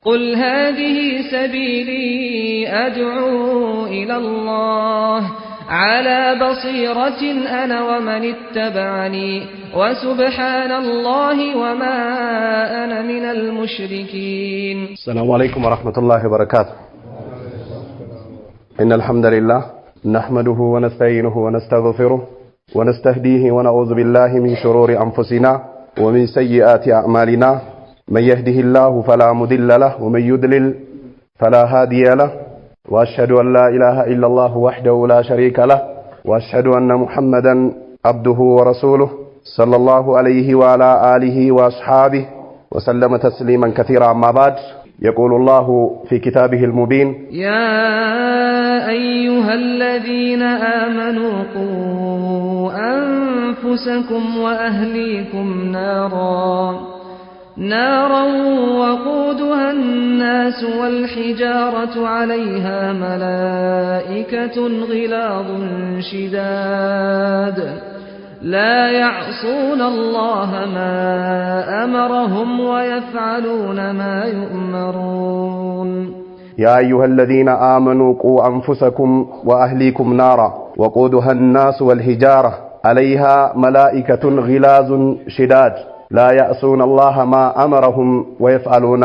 قل هذه سبيلي أدعو إلى الله على بصيرة أنا ومن اتبعني وسبحان الله وما أنا من المشركين. السلام عليكم ورحمة الله وبركاته. إن الحمد لله نحمده ونستعينه ونستغفره ونستهديه ونعوذ بالله من شرور أنفسنا ومن سيئات أعمالنا. من يهده الله فلا مضل له ومن يضلل فلا هادي له وأشهد أن لا إله إلا الله وحده لا شريك له وأشهد أن محمدا عبده ورسوله صلى الله عليه وعلى آله وأصحابه وسلم تسليما كثيرا. أما بعد يقول الله في كتابه المبين: يا أيها الذين آمنوا قوا أنفسكم وأهليكم نارا وقودها الناس والحجارة عليها ملائكة غلاظ شداد لا يعصون الله ما أمرهم ويفعلون ما يؤمرون. يا أيها الذين آمنوا قوا أنفسكم وأهليكم نارا وقودها الناس والحجارة عليها ملائكة غلاظ شداد لا يعصون الله ما أمرهم ويفعلون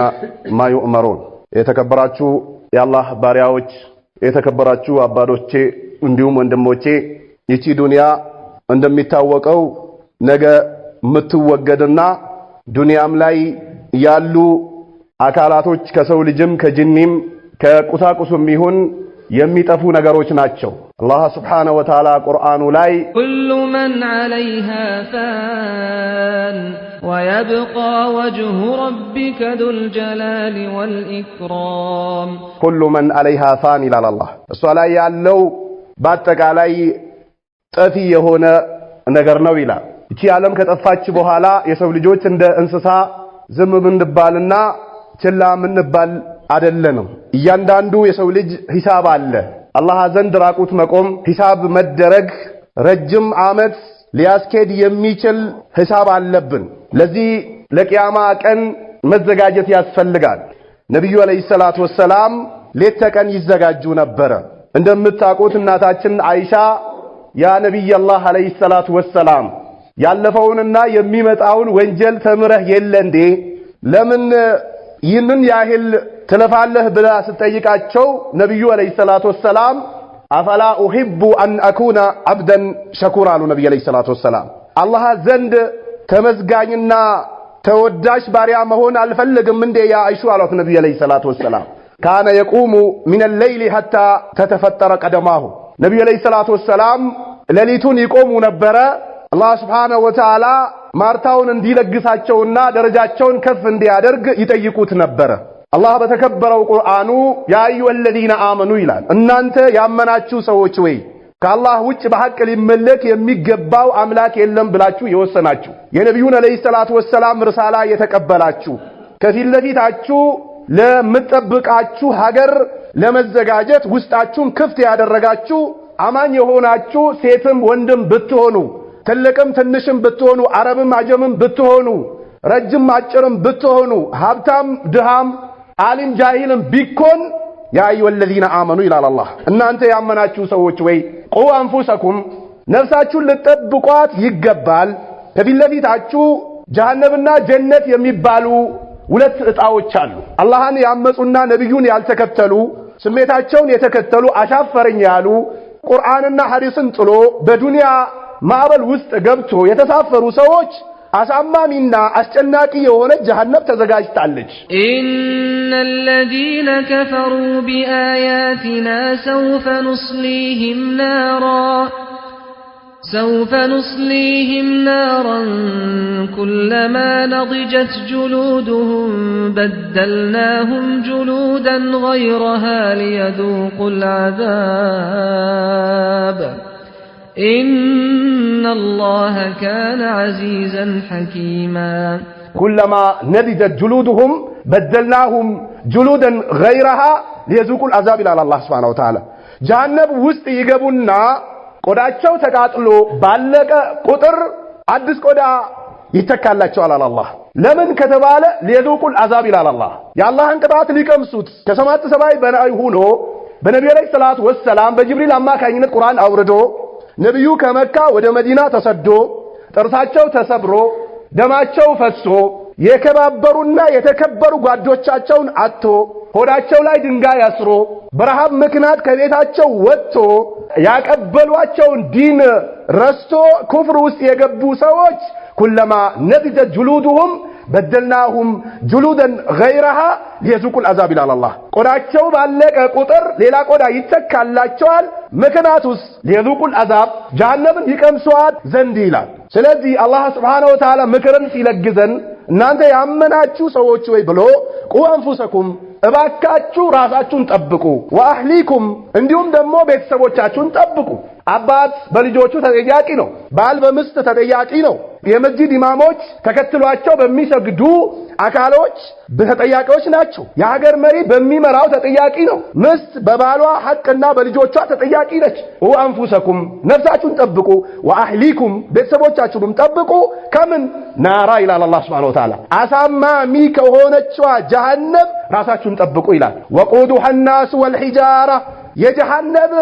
ما يؤمرون. የተከበራችሁ የአላህ ባሪያዎች፣ የተከበራችሁ አባቶቼ እንዲሁም ወንድሞቼ፣ ይቺ ዱንያ እንደሚታወቀው ነገ ምትወገድና ዱንያም ላይ ያሉ አካላቶች ከሰው ልጅም ከጅኒም ከቁሳቁሱም ይሁን የሚጠፉ ነገሮች ናቸው። አላህ Subhanahu Wa Ta'ala ቁርአኑ ላይ كل من عليها فان ويبقى وجه ربك ذو الجلال والإكرام. كل من عليها فان ይላል አላህ። እሷ ላይ ያለው በአጠቃላይ ጠፊ የሆነ ነገር ነው ይላል። እቺ ዓለም ከጠፋች በኋላ የሰው ልጆች እንደ እንስሳ ዝም ብንባልና ችላ ምንባል አይደለንም። እያንዳንዱ የሰው ልጅ ሂሳብ አለ። አላህ ዘንድ ራቁት መቆም ሂሳብ መደረግ ረጅም ዓመት ሊያስኬድ የሚችል ሂሳብ አለብን። ለዚህ ለቂያማ ቀን መዘጋጀት ያስፈልጋል። ነብዩ አለይሂ ሰላቱ ወሰላም ሌት ተቀን ይዘጋጁ ነበር። እንደምታውቁት እናታችን አይሻ ያ ነብይ አላህ አለይሂ ሰላቱ ወሰላም ያለፈውንና የሚመጣውን ወንጀል ተምረህ የለ እንዴ ለምን ይህንን ያህል ትለፋለህ ብላ ስትጠይቃቸው ነብዩ አለይሂ ሰላቱ ወሰላም አፈላ ኡሂቡ አን አኩና አብደን ሸኩራ አሉ። ነብዩ አለይሂ ሰላቱ ወሰላም አላህ ዘንድ ተመዝጋኝና ተወዳጅ ባሪያ መሆን አልፈልግም እንዴ ያ አይሹ አሏት። ነብዩ አለይሂ ሰላቱ ወሰላም ካነ የቁሙ ሚን الليل حتى تتفطر قدماه። ነብዩ አለይሂ ሰላቱ ወሰላም ሌሊቱን ይቆሙ ነበረ። አላህ Subhanahu Wa Ta'ala ማርታውን እንዲለግሳቸውና ደረጃቸውን ከፍ እንዲያደርግ ይጠይቁት ነበር። አላህ በተከበረው ቁርአኑ ያ አዩሀለዚነ አመኑ ይላል። እናንተ ያመናችሁ ሰዎች ወይ ከአላህ ውጭ በሐቅ ሊመለክ የሚገባው አምላክ የለም ብላችሁ የወሰናችሁ የነብዩን አለይሂ ሰላቱ ወሰላም ርሳላ የተቀበላችሁ ከፊት ለፊታችሁ ለምትጠብቃችሁ ሀገር ለመዘጋጀት ውስጣችሁን ክፍት ያደረጋችሁ አማኝ የሆናችሁ ሴትም ወንድም ብትሆኑ ትልቅም ትንሽም ብትሆኑ አረብም አጀምም ብትሆኑ ረጅም አጭርም ብትሆኑ ሀብታም ድሃም ዓሊም ጃሂልም ቢኮን ያ አዩሀለዚነ አመኑ ይላል አላህ። እናንተ ያመናችሁ ሰዎች ወይ ቁ አንፉሰኩም ነፍሳችሁን ልትጠብቋት ይገባል። ከፊት ለፊታችሁ ጀሃነምና ጀነት የሚባሉ ሁለት እጣዎች አሉ። አላህን ያመጹና ነብዩን ያልተከተሉ ስሜታቸውን የተከተሉ አሻፈረኝ ያሉ ቁርአንና ሐዲስን ጥሎ በዱንያ ማዕበል ውስጥ ገብቶ የተሳፈሩ ሰዎች አሳማሚና አስጨናቂ የሆነ ጀሃነም ተዘጋጅታለች። ኢነለዚነ ከፈሩ ቢአያቲና سوف نصليهم نارا كلما نضجت جلودهم بدلناهم جلودا غيرها ليذوقوا العذاب إن الله كان عزيزا حكيما. كلما نضجت جلودهم بدلناهم جلودا غيرها ليذوقوا العذاب إلى الله سبحانه وتعالى. جهنم ውስጥ ይገቡና ቆዳቸው ተቃጥሎ ባለቀ ቁጥር አዲስ ቆዳ ይተካላቸዋል አለ አላህ። ለምን ከተባለ ሊየዙቁል አዛብ ይላል አላህ። የአላህን ቅጣት ሊቀምሱት ከሰማት ሰማይ በላይ ሆኖ በነብዩ ላይ ሰላቱ ወሰላም በጅብሪል አማካኝነት ቁርአን አውርዶ ነብዩ ከመካ ወደ መዲና ተሰዶ ጥርሳቸው ተሰብሮ ደማቸው ፈሶ የከባበሩና የተከበሩ ጓዶቻቸውን አጥቶ ሆዳቸው ላይ ድንጋይ አስሮ በረሃብ ምክንያት ከቤታቸው ወጥቶ ያቀበሏቸውን ዲን ረስቶ ኩፍር ውስጥ የገቡ ሰዎች ኩለማ ነضجت جلودهم بدلناهم جلودا غيرها ليذوقوا العذاب الى الله ቆዳቸው ባለቀ ቁጥር ሌላ ቆዳ ይተካላቸዋል ምክንያቱስ ليذوقوا العذاب ጀሃነምን ይቀምሷት ዘንድ ይላል። ስለዚህ አላህ Subhanahu Wa Ta'ala ምክርን ሲለግዘን እናንተ ያመናችሁ ሰዎች ወይ ብሎ ቁንፉሰኩም እባካችሁ ራሳችሁን ጠብቁ ወአህሊኩም እንዲሁም ደግሞ ቤተሰቦቻችሁን ጠብቁ። አባት በልጆቹ ተጠያቂ ነው። ባል በሚስት ተጠያቂ ነው። የመስጂድ ኢማሞች ተከትሏቸው በሚሰግዱ አካሎች ተጠያቂዎች ናቸው። የሀገር መሪ በሚመራው ተጠያቂ ነው። ሚስት በባሏ ሐቅና በልጆቿ ተጠያቂ ነች። ወአንፉሰኩም ነፍሳችሁን ጠብቁ ወአህሊኩም ቤተሰቦቻችሁንም ጠብቁ ከምን ናራ ይላል አላህ Subhanahu Wa Ta'ala አሳማሚ ከሆነችዋ ጀሃነም ራሳችሁን ጠብቁ ይላል። ወቁዱሃ الناس والحجاره የጀሃነም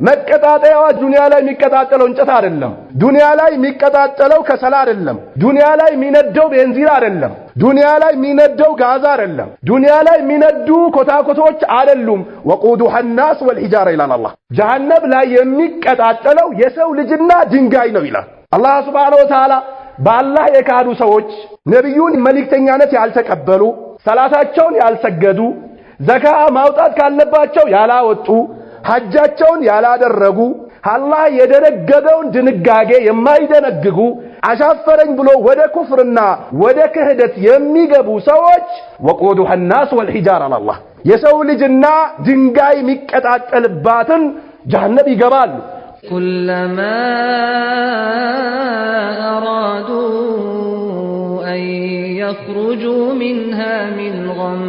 መቀጣጠያዋ ዱንያ ላይ የሚቀጣጠለው እንጨት አይደለም። ዱንያ ላይ የሚቀጣጠለው ከሰል አይደለም። ዱንያ ላይ የሚነደው ቤንዚን አይደለም። ዱንያ ላይ የሚነደው ጋዝ አይደለም። ዱንያ ላይ የሚነዱ ኮታኮቶች አይደሉም። ወቁዱሃ الناس والحجاره ይላል አላህ። ጀሃነም ላይ የሚቀጣጠለው የሰው ልጅና ድንጋይ ነው ይላል አላህ Subhanahu Wa Ta'ala። በአላህ የካዱ ሰዎች ነብዩን መልእክተኛነት ያልተቀበሉ ሰላታቸውን ያልሰገዱ ዘካ ማውጣት ካለባቸው ያላወጡ ሐጃቸውን ያላደረጉ አላህ የደነገገውን ድንጋጌ የማይደነግጉ አሻፈረኝ ብሎ ወደ ኩፍርና ወደ ክህደት የሚገቡ ሰዎች ወቁዱሃ الناس والحجاره الله የሰው ልጅና ድንጋይ የሚቀጣጠልባትን ጀሃነም ይገባሉ። كلما أرادوا أن يخرجوا منها من غم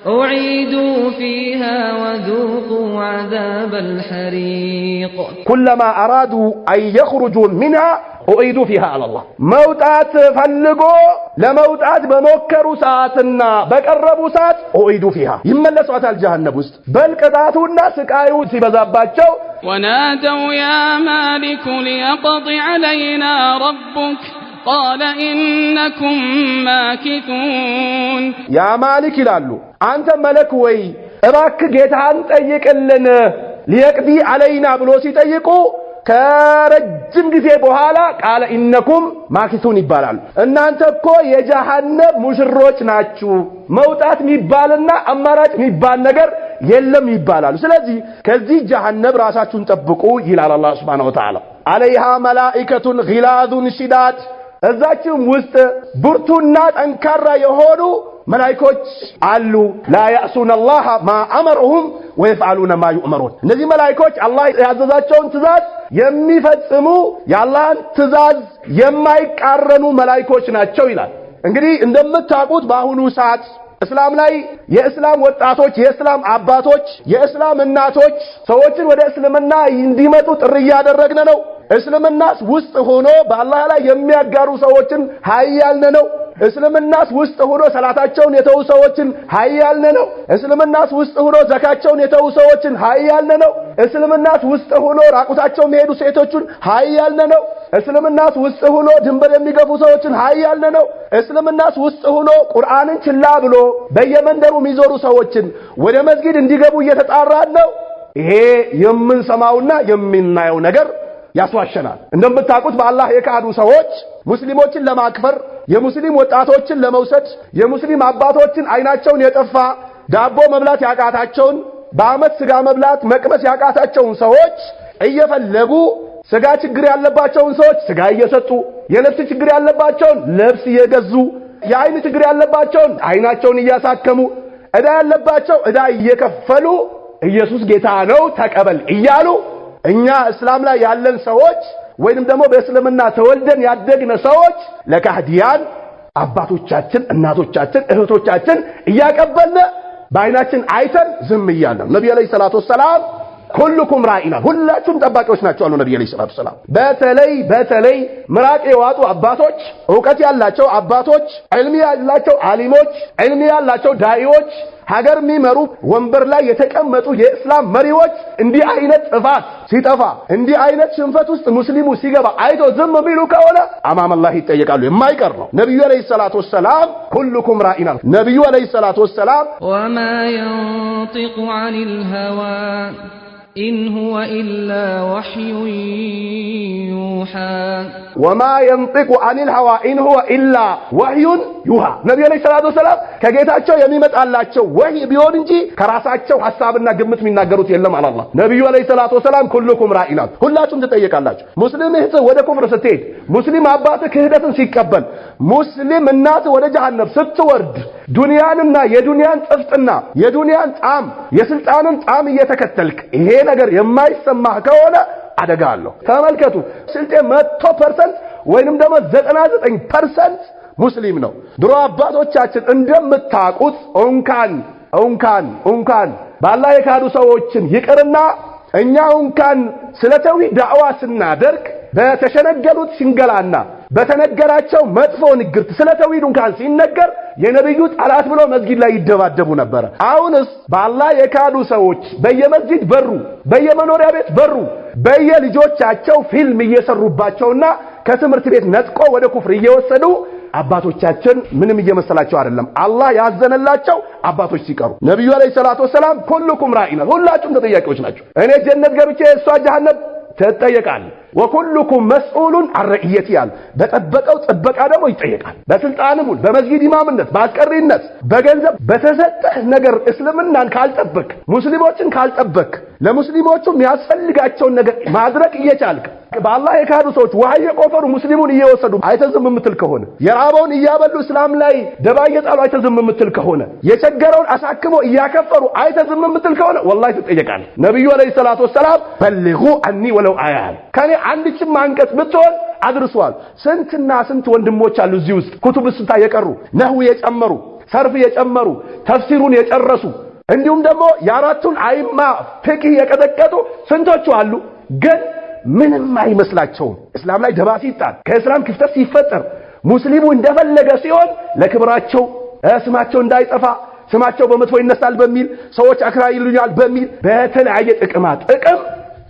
أعيدوا فيها وذوقوا عذاب الحريق كلما أرادوا أن يخرجوا منها أعيدوا فيها على الله موتات فلقوا لموتات بمكروا ساعتنا بقربوا ساعت أعيدوا فيها يملسوا على الجهنم بل كذاتوا الناس كايوا سيبزاباتشو ونادوا يا مالك ليقض علينا ربك قال إنكم ماكثون يا مالك لالو أنت ملك وي እባክ ጌታን ጠይቅልን ሊየቅዲ علينا ብሎ ሲጠይቁ ከረጅም ጊዜ በኋላ ቃለ ኢነኩም ማኪሱን ይባላል። እናንተ እኮ የጀሃነም ሙሽሮች ናችሁ መውጣት የሚባልና አማራጭ የሚባል ነገር የለም ይባላል። ስለዚህ ከዚህ ጀሃነም ራሳችሁን ጠብቁ ይላል አላህ Subhanahu Wa Ta'ala። عليها ملائكة غلاظ شداد እዛችም ውስጥ ብርቱና ጠንካራ የሆኑ መላእክቶች አሉ። لا يعصون الله ما أمرهم ويفعلون ما يؤمرون። እነዚህ መላእክቶች አላህ ያዘዛቸውን ትእዛዝ የሚፈጽሙ የአላህን ትእዛዝ የማይቃረኑ መላእክቶች ናቸው ይላል። እንግዲህ እንደምታውቁት በአሁኑ ሰዓት እስላም ላይ የእስላም ወጣቶች የእስላም አባቶች የእስላም እናቶች ሰዎችን ወደ እስልምና እንዲመጡ ጥሪ ያደረግን ነው። እስልምናስ ውስጥ ሆኖ በአላህ ላይ የሚያጋሩ ሰዎችን ሀያልን ነው። እስልምናስ ውስጥ ሆኖ ሰላታቸውን የተው ሰዎችን ሀያልን ነው። እስልምናስ ውስጥ ሆኖ ዘካቸውን የተው ሰዎችን ሀያልን ነው። እስልምናስ ውስጥ ሆኖ ራቁታቸው የሚሄዱ ሴቶችን ሀያልን ነው። እስልምናስ ውስጥ ሆኖ ድንበር የሚገፉ ሰዎችን ሀያልን ነው። እስልምናስ ውስጥ ሆኖ ቁርአንን ችላ ብሎ በየመንደሩ የሚዞሩ ሰዎችን ወደ መስጊድ እንዲገቡ እየተጣራን ነው። ይሄ የምንሰማውና የምናየው ነገር ያስዋሸናል። እንደምታውቁት በአላህ የካዱ ሰዎች ሙስሊሞችን ለማክፈር የሙስሊም ወጣቶችን ለመውሰድ የሙስሊም አባቶችን አይናቸውን የጠፋ ዳቦ መብላት ያቃታቸውን በአመት ስጋ መብላት መቅመስ ያቃታቸውን ሰዎች እየፈለጉ ስጋ ችግር ያለባቸውን ሰዎች ስጋ እየሰጡ የልብስ ችግር ያለባቸውን ልብስ እየገዙ የአይን ችግር ያለባቸውን አይናቸውን እያሳከሙ እዳ ያለባቸው እዳ እየከፈሉ ኢየሱስ ጌታ ነው ተቀበል እያሉ እኛ እስላም ላይ ያለን ሰዎች ወይንም ደግሞ በእስልምና ተወልደን ያደግነ ሰዎች ለካህዲያን አባቶቻችን እናቶቻችን እህቶቻችን እያቀበልን በአይናችን አይተን ዝም እያልን ነብዩ አለይሂ ሰላቱ ወሰላም ኩልኩም ራኢና ሁላችሁም ጠባቂዎች ናቸው አሉ ነብዩ ሰለላሁ ዐለይሂ ወሰለም። በተለይ ምራቅ የዋጡ አባቶች፣ ዕውቀት ያላቸው አባቶች፣ ዒልም ያላቸው ዓሊሞች፣ ዒልም ያላቸው ዳኢዎች፣ ሀገር የሚመሩ ወንበር ላይ የተቀመጡ የእስላም መሪዎች እንዲህ አይነት ጥፋት ሲጠፋ እንዲህ አይነት ሽንፈት ውስጥ ሙስሊሙ ሲገባ አይቶ ዝም ቢሉ ከሆነ አማም አላህ ይጠየቃሉ። የማይቀር ነው። ነብዩ አለይሂ ሰላቱ ወሰላም ኩልኩም ራኢና ነብዩ አለይሂ ሰላቱ ወሰላም ወማ ينطق عن الهوى إن هو إلا وحي يوحى وما ينطق عن الهوى إن هو إلا وحي يوحى ነብዩ አለይሂ ሰላቱ ወሰላም ከጌታቸው የሚመጣላቸው ወህይ ቢሆን እንጂ ከራሳቸው ሐሳብና ግምት የሚናገሩት የለም አለ አላህ። ነብዩ አለይሂ ሰላቱ ወሰላም ኩልኩም ራኢና ሁላችሁም ትጠየቃላችሁ። ሙስሊም እህት ወደ ኩፍር ስትሄድ፣ ሙስሊም አባት ክህደትን ሲቀበል፣ ሙስሊም እናት ወደ ጀሃነም ስትወርድ ዱንያንና የዱንያን ጥፍጥና የዱንያን ጣም የስልጣንን ጣም እየተከተልክ ይሄ ነገር የማይሰማህ ከሆነ አደጋ አለው። ተመልከቱ፣ ስልጤ 100% ወይንም ደግሞ 99% ሙስሊም ነው። ድሮ አባቶቻችን እንደምታውቁት እንኳን በአላህ የካዱ ሰዎችን ይቅርና እኛ እንኳን ስለ ተውሂድ ዳዕዋ ስናደርግ በተሸነገሉት ሽንገላና በተነገራቸው መጥፎ ንግርት ስለ ተውሂድ እንኳን ሲነገር የነብዩ ጠላት ብሎ መስጊድ ላይ ይደባደቡ ነበር። አሁንስ በአላህ የካዱ ሰዎች በየመስጊድ በሩ፣ በየመኖሪያ ቤት በሩ፣ በየልጆቻቸው ፊልም እየሰሩባቸውና ከትምህርት ቤት ነጥቆ ወደ ኩፍር እየወሰዱ አባቶቻችን ምንም እየመሰላቸው አይደለም። አላህ ያዘነላቸው አባቶች ሲቀሩ ነብዩ አለይሂ ሰላቱ ወሰላም ኩልኩም ራኢና ሁላችሁም ተጠያቂዎች ናቸው። እኔ ጀነት ገብቼ እሷ ጀሃነም ተጠየቃል። ወኩልኩም መስኡሉን አርኢየቲ ያል በጠበቀው ጥበቃ ደግሞ ይጠየቃል። በስልጣንም በመስጊድ ኢማምነት፣ በአስቀሪነት፣ በገንዘብ በተሰጠህ ነገር እስልምናን ካልጠበቅ፣ ሙስሊሞችን ካልጠበቅ፣ ለሙስሊሞቹ የሚያስፈልጋቸውን ነገር ማድረግ እየቻልክ በአላህ የካዱ ሰዎች ውሃ እየቆፈሩ ሙስሊሙን እየወሰዱ አይተዝም የምትል ከሆነ የራበውን እያበሉ እስላም ላይ ደባ እየጣሉ አይተዝም የምትል ከሆነ የቸገረውን አሳክሞ እያከፈሩ አይተዝም የምትል ከሆነ ወላሂ ትጠየቃለህ። ነብዩ አለይሂ ሰላቱ ወሰላም በልጉ አኒ ወለው አያል ከኔ አንድችም አንቀጽ ብትሆን አድርሷል። ስንትና ስንት ወንድሞች አሉ እዚህ ውስጥ ኩቱብ ስታ የቀሩ ነህው የጨመሩ ሰርፍ የጨመሩ ተፍሲሩን የጨረሱ እንዲሁም ደግሞ የአራቱን አይማ ፍቅህ የቀጠቀጡ ስንቶቹ አሉ። ግን ምንም አይመስላቸውም። እስላም ላይ ደባ ሲጣል ከእስላም ክፍተት ሲፈጠር ሙስሊሙ እንደፈለገ ሲሆን ለክብራቸው ስማቸው እንዳይጠፋ ስማቸው በመጥፎ ይነሳል በሚል ሰዎች አክራሪ ይሉኛል በሚል በተለያየ ጥቅም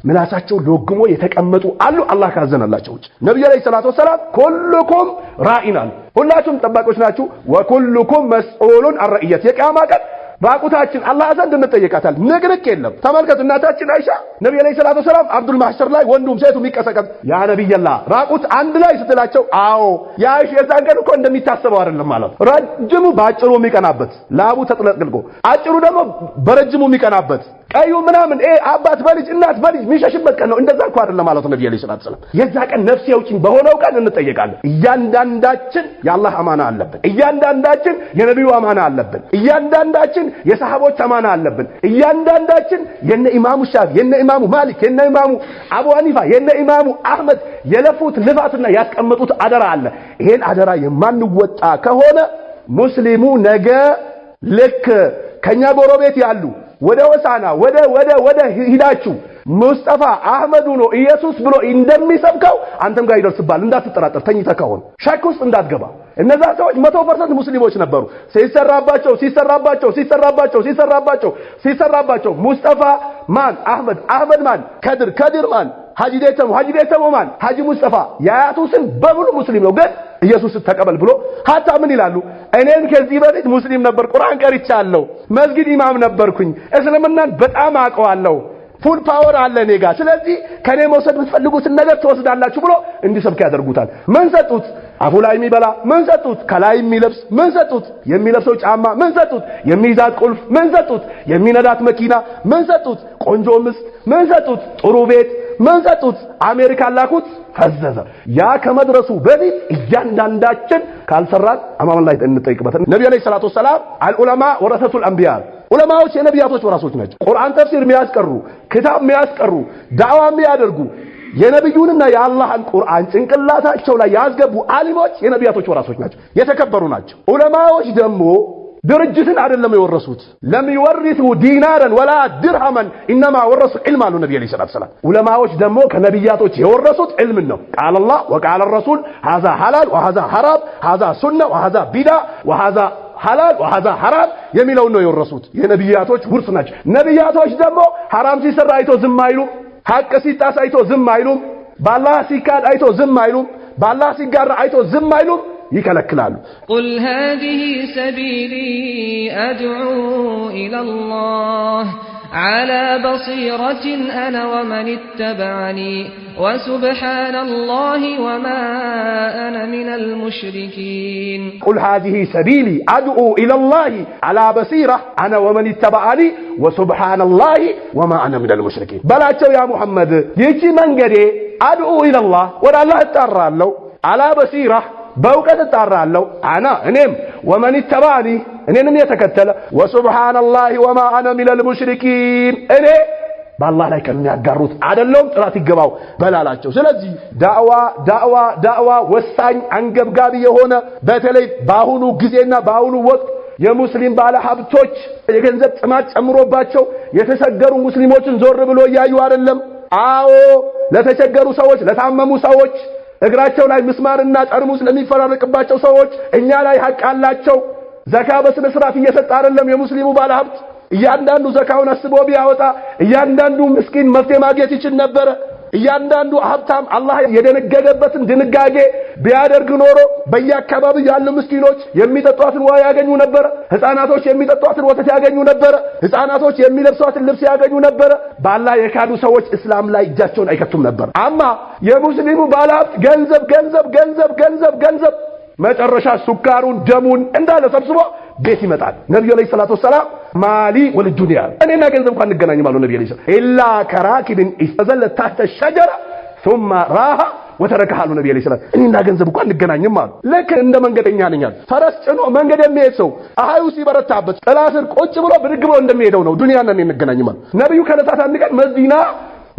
ምላሳቸው ለግሞ የተቀመጡ አሉ። አላህ ካዘነላቸው ነብዩ አለይሂ ሰላቱ ወሰላም ኩልኩም ራኢና ሁላችሁም ጠባቂዎች ናችሁ። ወኩልኩም መስኡሉን አርኢየት የቂያማ ቀን ባቁታችን አላህ ዘንድ እንጠየቃታል። ንግርክ የለም። ተመልከቱ እናታችን አይሻ ነብዩ አለይሂ ሰላቱ ወሰላም አብዱል ማህሸር ላይ ወንዱም ሴቱም ይቀሰቀስ ያ ነብይላህ ራቁት አንድ ላይ ስትላቸው አዎ ያ አይሻ የዛን ቀን እኮ እንደሚታሰበው አይደለም ማለት ረጅሙ ባጭሩ የሚቀናበት ላቡ ተጥለቅልቆ አጭሩ ደግሞ በረጅሙ የሚቀናበት ቀዩ ምናምን አባት በልጅ እናት በልጅ የሚሸሽበት ቀን ነው። እንደዛ እኮ አይደለም ማለት ነብዩ አለይሂ ሰላቱ ወሰላም የዛ ቀን ነፍስ ያውጪኝ በሆነው ቀን እንጠየቃለን። እያንዳንዳችን የአላህ አማና አለብን። እያንዳንዳችን የነብዩ አማና አለብን። እያንዳንዳችን የሰሃቦች አማና አለብን። እያንዳንዳችን የነ ኢማሙ ሻፊዒ የነ ኢማሙ ማሊክ የነ ኢማሙ አቡ ሐኒፋ የነ ኢማሙ አህመድ የለፉት ልፋትና ያስቀመጡት አደራ አለ። ይሄን አደራ የማንወጣ ከሆነ ሙስሊሙ ነገ ልክ ከኛ ጎረቤት ያሉ ወደ ወሳና ወደ ሂዳችሁ ሙስጠፋ አህመዱ ነው ኢየሱስ ብሎ እንደሚሰብከው አንተም ጋር ይደርስባል። እንዳትጠራጠር ተኝተህ ከሆነ ሸክ ውስጥ እንዳትገባ። እነዛ ሰዎች 100% ሙስሊሞች ነበሩ። ሲሰራባቸው ሙስጠፋ ማን አህመድ ማን ከድር ማን ሐጂ ደተሙ ማን ሐጂ ሙስጠፋ ያያቱ ስም በሙሉ ሙስሊም ነው። ግን ኢየሱስ ተቀበል ብሎ ሀታ ምን ይላሉ? እኔም ከዚህ በፊት ሙስሊም ነበር፣ ቁርአን ቀርቻለሁ፣ መስጊድ ኢማም ነበርኩኝ፣ እስልምናን በጣም አውቀዋለሁ፣ ፉል ፓወር አለ እኔ ጋር፣ ስለዚህ ከኔ መውሰድ የምትፈልጉትን ነገር ትወስዳላችሁ ብሎ እንዲሰብክ ያደርጉታል። ምን ሰጡት? አፉ ላይ የሚበላ ምን ሰጡት? ከላይ የሚለብስ ምን ሰጡት? የሚለብሰው ጫማ ምን ሰጡት? የሚይዛት ቁልፍ ምን ሰጡት? የሚነዳት መኪና ምን ሰጡት? ቆንጆ ምስት ምን ሰጡት? ጥሩ ቤት ምን ሰጡት? አሜሪካ ላኩት፣ ፈዘዘ። ያ ከመድረሱ በፊት እያንዳንዳችን ካልሰራን አማን ላይ እንጠይቅበት። ነብዩ አለይሂ ሰላቱ ወሰላም አልዑለማ ወረሰቱል አንቢያ ዑለማዎች የነቢያቶች ወራሾች ናቸው። ቁርአን ተፍሲር የሚያስቀሩ ክታብ የሚያስቀሩ ዳዕዋ የሚያደርጉ የነብዩንና የአላህን ቁርአን ጭንቅላታቸው ላይ ያስገቡ አሊሞች የነቢያቶች ወራሾች ናቸው፣ የተከበሩ ናቸው። ዑለማዎች ደግሞ ድርጅትን አይደለም የወረሱት ለም ይወርሱ ዲናራን ወላ ድርሃማን انما ወረሱ ዒልም አሉ ነብዩ ሰለላሁ ዐለይሂ ወሰለም ዑለማዎች ደግሞ ከነብያቶች የወረሱት ዒልምን ነው ቃል አላህ ወቃል الرسول هذا حلال وهذا حرام هذا سنة وهذا بدعة وهذا حلال وهذا حرام የሚለውን ነው የወረሱት የነብያቶች ውርስ ናቸው ነብያቶች ደግሞ حرام ሲሰራ አይቶ ዝም አይሉም ሐቅ ሲጣስ አይቶ ዝም አይሉም ባላህ ሲካድ አይቶ ዝም አይሉም ባላህ ሲጋራ አይቶ ዝም አይሉም ይከለክላሉ قل هذه سبيلي أدعو إلى الله على بصيرة أنا ومن اتبعني وسبحان الله وما أنا من المشركين قل هذه سبيلي أدعو إلى الله على بصيرة أنا ومن اتبعني وسبحان الله وما أنا من المشركين بلاتشو يا محمد يجي منجري أدعو إلى الله ولا الله اترى له على بصيرة በእውቀት ተጣራለው እኔም ወመን ተባኒ እኔንም የተከተለ ወሱብሃን አላህ ወማ አነ ሚነል ሙሽሪኪን እኔ በአላህ ላይ ከሚያጋሩት አይደለም ጥራት ይገባው በላላቸው ስለዚህ ዳዕዋ ወሳኝ አንገብጋቢ የሆነ በተለይ ባሁኑ ጊዜና ባሁኑ ወቅት የሙስሊም ባለ ሀብቶች የገንዘብ ጥማት ጨምሮባቸው የተቸገሩ ሙስሊሞችን ዞር ብሎ ያዩ አይደለም አዎ ለተቸገሩ ሰዎች ለታመሙ ሰዎች እግራቸው ላይ ምስማርና ጠርሙስ ለሚፈራረቅባቸው ሰዎች እኛ ላይ ሐቅ አላቸው ዘካ በስነ ስርዓት እየሰጠ አይደለም የሙስሊሙ ባለሀብት እያንዳንዱ ዘካውን አስቦ ቢያወጣ እያንዳንዱ ምስኪን መፍትሄ ማግኘት ይችል ነበር እያንዳንዱ ሀብታም አላህ የደነገገበትን ድንጋጌ ቢያደርግ ኖሮ በየአካባቢው ያሉ ምስኪኖች የሚጠጧትን ውሃ ያገኙ ነበር ህፃናቶች የሚጠጧትን ወተት ያገኙ ነበር ህፃናቶች የሚለብሷትን ልብስ ያገኙ ነበር ባላህ የካዱ ሰዎች እስላም ላይ እጃቸውን አይከቱም ነበር አማ የሙስሊሙ ባለሀብት ገንዘብ መጨረሻ ሱካሩን ደሙን እንዳለ ሰብስቦ ቤት ይመጣል ነብዩ ሰለላሁ ዐለይሂ ወሰለም ማሊ ወልዱንያ እኔና ገንዘብ እንኳን እንገናኝ ማለት ነብዩ ሰለላሁ ዐለይሂ ወሰለም ኢላ ከራኪብን ኢስተዘለ ታህተ ሸጀራ ثم راها وتركها ነብዩ ሰለላሁ ዐለይሂ ወሰለም እኔና ገንዘብ እንኳን እንገናኝም ማለት ልክ እንደ መንገደኛ ነኛል ፈረስ ጭኖ መንገድ የሚሄድ ሰው አሃዩ ሲበረታበት ጥላስር ቁጭ ብሎ ብድግ ብሎ እንደሚሄደው ነው ዱንያና እኔ እንገናኝ ማለት ነብዩ ከለታት አንድ ቀን መዲና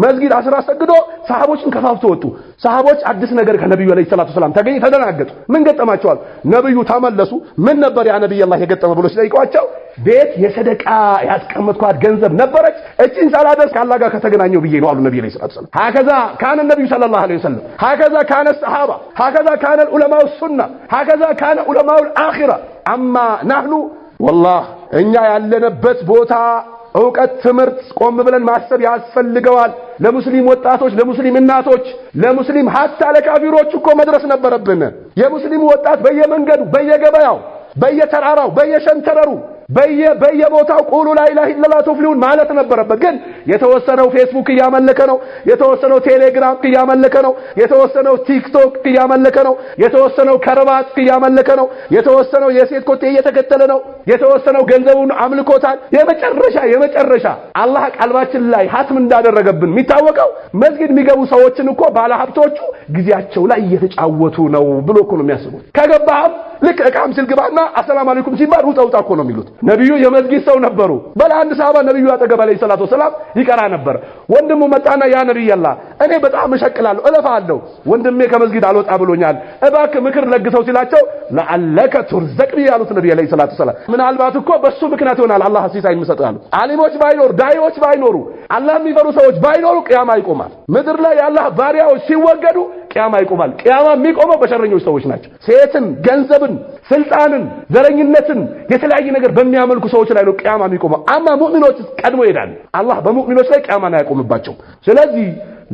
መስጊድ አስራ ሰግዶ ሰሃቦችን ከፋፍቶ ወጡ ሰሃቦች አዲስ ነገር ከነብዩ ሰለላሁ ዐለይሂ ወሰለም ተገኘ ተደናገጡ ምን ገጠማቸዋል ነብዩ ተመለሱ ምን ነበር ያ ነብዩ አላህ የገጠመ ብሎ ሲጠይቋቸው ቤት የሰደቃ ያስቀመጥኳት ገንዘብ ነበረች እቺን ሳላደርስ ካላህ ጋር ከተገናኘው ብዬ ነው አሉ ነብዩ ሰለላሁ ዐለይሂ ወሰለም هكذا كان النبي صلى الله عليه وسلم هكذا كان الصحابه هكذا كان العلماء السنه هكذا كان علماء الاخره اما نحن والله እኛ ያለንበት ቦታ እውቀት ትምርት ቆም ብለን ማሰብ ያስፈልገዋል ለሙስሊም ወጣቶች ለሙስሊም እናቶች ለሙስሊም ሀታ ለካፊሮች እኮ መድረስ ነበረብን የሙስሊሙ ወጣት በየመንገዱ በየገበያው በየተራራው በየሸንተረሩ በየቦታው ቁሉ ላ ኢላሃ ኢላላህ ተፍሊሁን ማለት ነበረበት ግን የተወሰነው ፌስቡክ ያመለከ ነው የተወሰነው ቴሌግራም ያመለከ ነው የተወሰነው ቲክቶክ ያመለከ ነው የተወሰነው ከረባት ያመለከ ነው የተወሰነው የሴት ኮቴ እየተከተለ ነው የተወሰነው ገንዘቡን አምልኮታል የመጨረሻ አላህ ቀልባችን ላይ ሀትም እንዳደረገብን የሚታወቀው መስጊድ የሚገቡ ሰዎችን እኮ ባለ ሀብቶቹ ጊዜያቸው ላይ እየተጫወቱ ነው ብሎ እኮ ነው የሚያስቡት ከገባህም ልክ እቃም ሲልግባና አሰላሙ አለይኩም ሲባል ውጣ እኮ ነው የሚሉት ነብዩ የመስጊድ ሰው ነበሩ በላንድ ሰሃባ ነብዩ አጠገብ ላይ ሰላቱ ሰላም ይቀራ ነበር ወንድሙ መጣና ያ ነብይ አላህ እኔ በጣም መሸክላለሁ እለፋለሁ ወንድሜ ከመስጊድ አልወጣ ብሎኛል እባክህ ምክር ለግሰው ሲላቸው ለአለከ ተርዘቅ ያሉት ነብዩ ላይ ሰላቱ ሰላም ምናልባት እኮ በሱ ምክንያት ይሆናል አላህ ሲሳይ የሚሰጣሉ አሊሞች ባይኖሩ ዳይዎች ባይኖሩ አላህ የሚፈሩ ሰዎች ባይኖሩ ቂያማ ይቆማል ምድር ላይ ያላህ ባሪያዎች ሲወገዱ ቂያማ ይቆማል ቂያማ የሚቆመው በሸረኞች ሰዎች ናቸው ሴትን ገንዘብን ስልጣንን ዘረኝነትን የተለያየ ነገር በሚያመልኩ ሰዎች ላይ ነው ቂያማ የሚቆመው አማ ሙእሚኖች ቀድሞ ይሄዳል አላህ በሙእሚኖች ላይ ቂያማን አያቆምባቸው ስለዚህ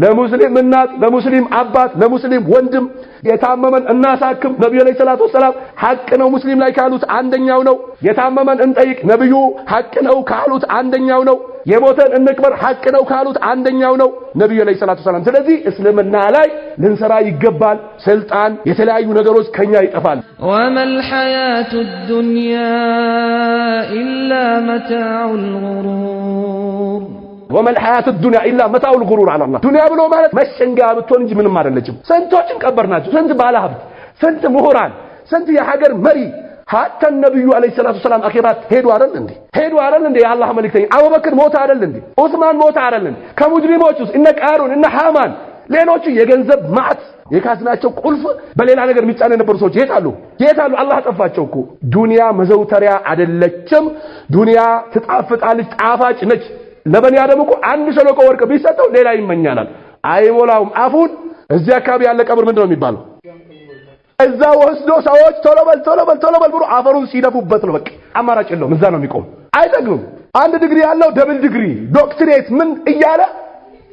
ለሙስሊም እናት ለሙስሊም አባት ለሙስሊም ወንድም የታመመን እናሳክም ነብዩ ሰለላሁ ዐለይሂ ወሰለም ሐቅ ነው ሙስሊም ላይ ካሉት አንደኛው ነው የታመመን እንጠይቅ ነብዩ ሐቅ ነው ካሉት አንደኛው ነው የሞተን እንቅበር ሐቅ ነው ካሉት አንደኛው ነው ነብዩ ሰለላሁ ዐለይሂ ወሰለም ስለዚህ እስልምና ላይ ልንሰራ ይገባል ስልጣን የተለያዩ ነገሮች ከኛ ይጠፋል ወመል ሐያቱ ዱንያ ኢላ መታኡል ጉሩር وما الحياة الدنيا إلا متاع الغرور على الله دنيا بلو مالت مشنقا بتون انجي منهم مالتهم سنتوچن قبرناچو سنت بالهبت سنت مهران سنت يا حجر مري حتى النبي عليه الصلاه والسلام اخيرات ሄዱ አይደል እንዴ የአላህ መልእክተኛ አቡበክር ሞተ አይደል እንዴ ዑስማን ሞተ አይደል እንዴ ከሙጅሪሞቹስ እነ ቃሩን እነ ሃማን ሌሎቹ የገንዘብ ማዕት የካዝናቸው ቁልፍ በሌላ ነገር የሚጫነ የነበሩ ሰዎች የት አሉ? አላህ ጠፋቸው እኮ። ዱንያ መዘውተሪያ አይደለችም። ዱንያ ትጣፍጣለች፣ ጣፋጭ ነች። ለበኒ አደም እኮ አንድ ሸለቆ ወርቅ ቢሰጠው ሌላ ይመኛናል፣ አይሞላውም አፉን። እዚህ አካባቢ ያለ ቀብር ምንድነው የሚባለው? እዛ ወስዶ ሰዎች ቶሎ በል ብሎ አፈሩን ሲደፉበት ነው በቃ። አማራጭ የለውም፣ እዛ ነው የሚቆም። አይጠግኑም። አንድ ዲግሪ ያለው ደብል ዲግሪ ዶክትሬት ምን እያለ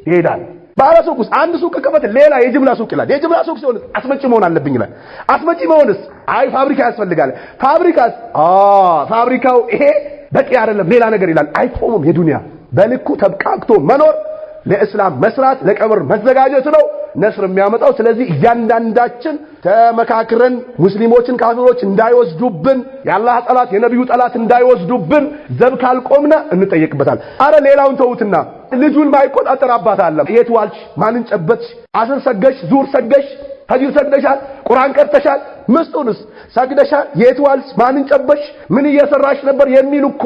ይሄዳል። ባለ ሱቅ ውስጥ አንድ ሱቅ ከፈተ ሌላ የጅምላ ሱቅ ይላል። የጅምላ ሱቅ ሲሆን አስመጪ መሆን አለብኝ ይላል። አስመጪ መሆንስ አይ ፋብሪካ ያስፈልጋል። ፋብሪካው ይሄ በቂ አይደለም ሌላ ነገር ይላል። አይቆምም። የዱንያ በልኩ ተብቃቅቶ መኖር ለእስላም መስራት ለቀብር መዘጋጀት ነው ነስር የሚያመጣው። ስለዚህ እያንዳንዳችን ተመካክረን ሙስሊሞችን ካፊሮች እንዳይወስዱብን የአላህ ጠላት የነብዩ ጠላት እንዳይወስዱብን ዘብ ካልቆምነ እንጠየቅበታል። አረ ሌላውን ተውትና ልጁን ማይቆጣጠር አባት አለ። የት ዋልሽ? ማንን ጨበጥሽ? አስር ሰገሽ? ዙር ሰገሽ? ፈጅር ሰግደሻል? ቁርአን ቀርተሻል? ምስጡንስ ሰግደሻል? የት ዋልሽ? ማንን ጨበሽ? ምን እየሰራሽ ነበር? የሚሉ እኮ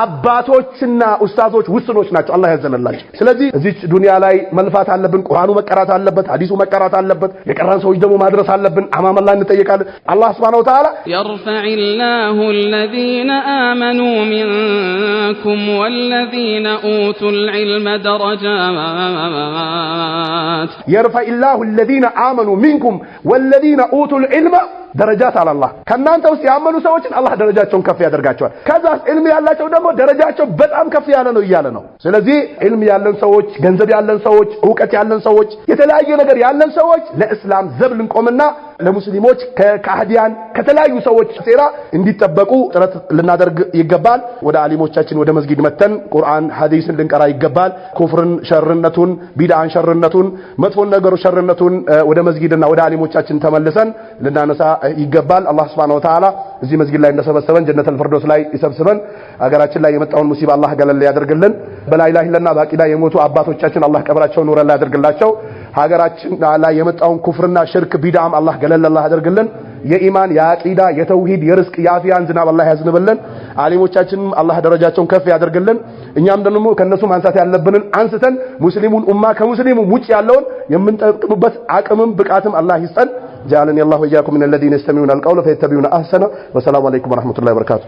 አባቶችና ኡስታዞች ውስኖች ናቸው። አላህ ያዘነላቸው። ስለዚህ እዚህ ዱንያ ላይ መልፋት አለብን። ቁርአኑ መቀራት አለበት፣ ሐዲሱ መቀራት አለበት። የቀራን ሰዎች ደግሞ ማድረስ አለብን። አማም አላህ እንጠየቃለን። አላህ Subhanahu Wa Ta'ala يرفعillahu alladhina amanu minkum walladhina utul ilma darajat يرفعillahu alladhina amanu minkum walladhina utul ilma درجات على الله ከናንተ ውስጥ ያመኑ ሰዎችን አላህ ደረጃቸውን ከፍ ያደርጋቸዋል። ከዛስ ኢልም ያላቸው ደግሞ ደረጃቸው በጣም ከፍ ያለ ነው እያለ ነው። ስለዚህ ኢልም ያለን ሰዎች፣ ገንዘብ ያለን ሰዎች፣ ዕውቀት ያለን ሰዎች፣ የተለያየ ነገር ያለን ሰዎች ለእስላም ዘብ ልንቆምና ለሙስሊሞች ከካህዲያን ከተለያዩ ሰዎች ሴራ እንዲጠበቁ ጥረት ልናደርግ ይገባል። ወደ አሊሞቻችን ወደ መስጊድ መተን ቁርአን ሐዲስን ልንቀራ ይገባል። ኩፍርን ሸርነቱን፣ ቢድዓን ሸርነቱን፣ መጥፎን ነገሩ ሸርነቱን ወደ መስጊድና ወደ አሊሞቻችን ተመልሰን ልናነሳ ይገባል። አላህ Subhanahu Wa Ta'ala እዚህ መስጊድ ላይ እንደሰበሰበን ጀነተል ፈርዶስ ላይ ይሰብስበን። ሀገራችን ላይ የመጣውን ሙሲባ አላህ ገለል ያደርግልን። በላ ኢላሀ ኢላና ባቂዳ የሞቱ አባቶቻችን አላህ ቀብራቸውን ኑር ላይ ያደርግላቸው። ሀገራችን ላይ የመጣውን ኩፍርና ሽርክ ቢድዓም አላህ ገለል ያደርግልን። የኢማን የአቂዳ የተውሂድ የርዝቅ የአፊያን ዝናብ አላህ ያዝንብልን። አሊሞቻችንም አላህ ደረጃቸውን ከፍ ያደርግልን። እኛም ደግሞ ከነሱ ማንሳት ያለብንን አንስተን ሙስሊሙን ኡማ ከሙስሊሙ ውጭ ያለውን የምንጠቅምበት አቅምም ብቃትም አላህ ይስጠን። جعلني الله وإياكم من الذين يستمعون القول فيتبعون أحسنه. والسلام عليكم ورحمة الله وبركاته.